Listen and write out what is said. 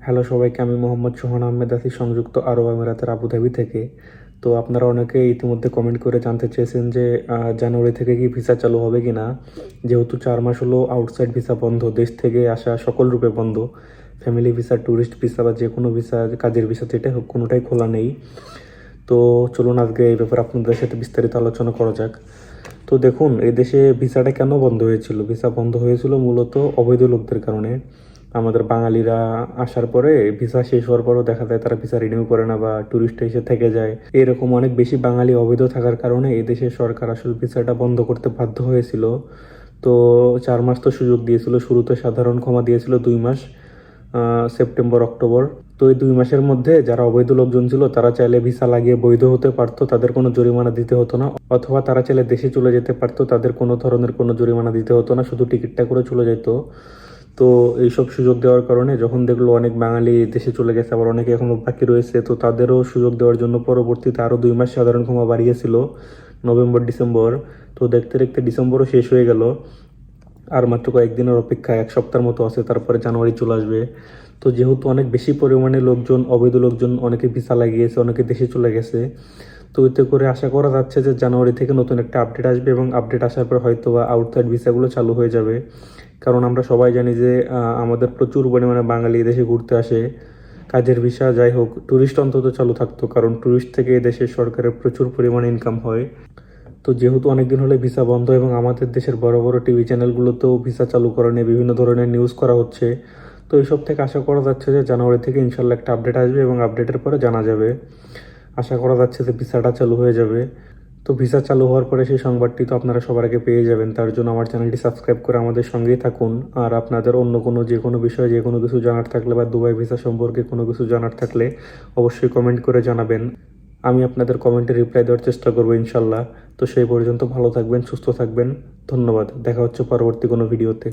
Hello সবাইকে, আমি মোহাম্মদ সোহান আহমেদ আছি সংযুক্ত আরব আমিরাতের আবুধাবি থেকে। তো আপনারা অনেকে ইতিমধ্যে কমেন্ট করে জানতে চেয়েছেন যে জানুয়ারি থেকে কি ভিসা চালু হবে কি না। যেহেতু 4 মাস হলো আউটসাইড ভিসা বন্ধ, দেশ থেকে আসা সকল রূপে বন্ধ, ফ্যামিলি ভিসা, ট্যুরিস্ট ভিসা বা যে কোনো ভিসা, কাজের ভিসা যেটাই হোক কোনোটাই খোলা নেই। তো চলুন আজকে এই ব্যাপারে আপনাদের সাথে বিস্তারিত আলোচনা করা যাক। তো দেখুন, এই দেশে ভিসাটা কেন বন্ধ হয়েছিল? ভিসা বন্ধ হয়েছিল মূলত অবৈধ লোকদের কারণে। আমাদের বাঙালিরা আসার পরে ভিসা শেষ হওয়ার পরও দেখা যায় তারা ভিসা রিনিউ করে না বা ট্যুরিস্ট এসে থেকে যায়। এরকম অনেক বেশি বাঙালি অবৈধ থাকার কারণে এই দেশের সরকার আসলে ভিসাটা বন্ধ করতে বাধ্য হয়েছিল। তো 4 মাস তো সুযোগ দিয়েছিল, শুরুতে সাধারণ ক্ষমা দিয়েছিল 2 মাস, সেপ্টেম্বর অক্টোবর। তো এই 2 মাসের মধ্যে যারা অবৈধ লোকজন ছিল তারা চাইলে ভিসা লাগিয়ে বৈধ হতে পারতো, তাদের কোনো জরিমানা দিতে হতো না। অথবা তারা চাইলে দেশে চলে যেতে পারতো, তাদের কোনো ধরনের কোনো জরিমানা দিতে হতো না, শুধু টিকিটটা করে চলে যেত। তো এইসব সুযোগ দেওয়ার কারণে যখন দেখলো অনেক বাঙালি দেশে চলে গেছে, আবার অনেকে এখনো বাকি রয়েছে, তো তাদেরও সুযোগ দেওয়ার জন্য পরবর্তীতে আরও 2 মাস সাধারণ ক্ষমা বাড়িয়েছিল, নভেম্বর ডিসেম্বর। তো দেখতে দেখতে ডিসেম্বরও শেষ হয়ে গেল, আর মাত্র কয়েকদিনের অপেক্ষা, 1 সপ্তাহের মতো আছে, তারপরে জানুয়ারি চলে আসবে। তো যেহেতু অনেক বেশি পরিমাণে লোকজন, অবৈধ লোকজন, অনেকে ভিসা লাগিয়েছে, অনেকে দেশে চলে গেছে। তো এতে করে আশা করা যাচ্ছে যে জানুয়ারি থেকে নতুন একটা আপডেট আসবে এবং আপডেট আসার পর হয়তো বা আউটসাইড ভিসাগুলো চালু হয়ে যাবে। কারণ আমরা সবাই জানি যে আমাদের প্রচুর পরিমাণে বাঙালি দেশে ঘুরতে আসে, কাজের ভিসা যাই হোক, ট্যুরিস্ট অন্তত চালু থাকতো, কারণ ট্যুরিস্ট থেকে এই দেশের সরকারের প্রচুর পরিমাণে ইনকাম হয়। তো যেহেতু অনেকদিন হলে ভিসা বন্ধ এবং আমাদের দেশের বড় বড় টিভি চ্যানেলগুলোতেও ভিসা চালু করা নিয়ে বিভিন্ন ধরনের নিউজ করা হচ্ছে, তো এইসব থেকে আশা করা যাচ্ছে যে জানুয়ারি থেকে ইনশাল্লাহ একটা আপডেট আসবে এবং আপডেটের পরে জানা যাবে। আশা করা যাচ্ছে যে ভিসাটা চালু হয়ে যাবে। তো ভিসা চালু হওয়ার পরে সেই সংবাদটি তো আপনারা সবার আগে পেয়ে যাবেন, তার জন্য আমার চ্যানেলটি সাবস্ক্রাইব করে আমাদের সঙ্গেই থাকুন। আর আপনাদের অন্য কোনো যে কোনো বিষয়ে যে কোনো কিছু জানার থাকলে বা দুবাই ভিসা সম্পর্কে কোনো কিছু জানার থাকলে অবশ্যই কমেন্ট করে জানাবেন। আমি আপনাদের কমেন্টে রিপ্লাই দেওয়ার চেষ্টা করবো ইনশাল্লাহ। তো সেই পর্যন্ত ভালো থাকবেন, সুস্থ থাকবেন। ধন্যবাদ। দেখা হচ্ছে পরবর্তী কোনো ভিডিওতে।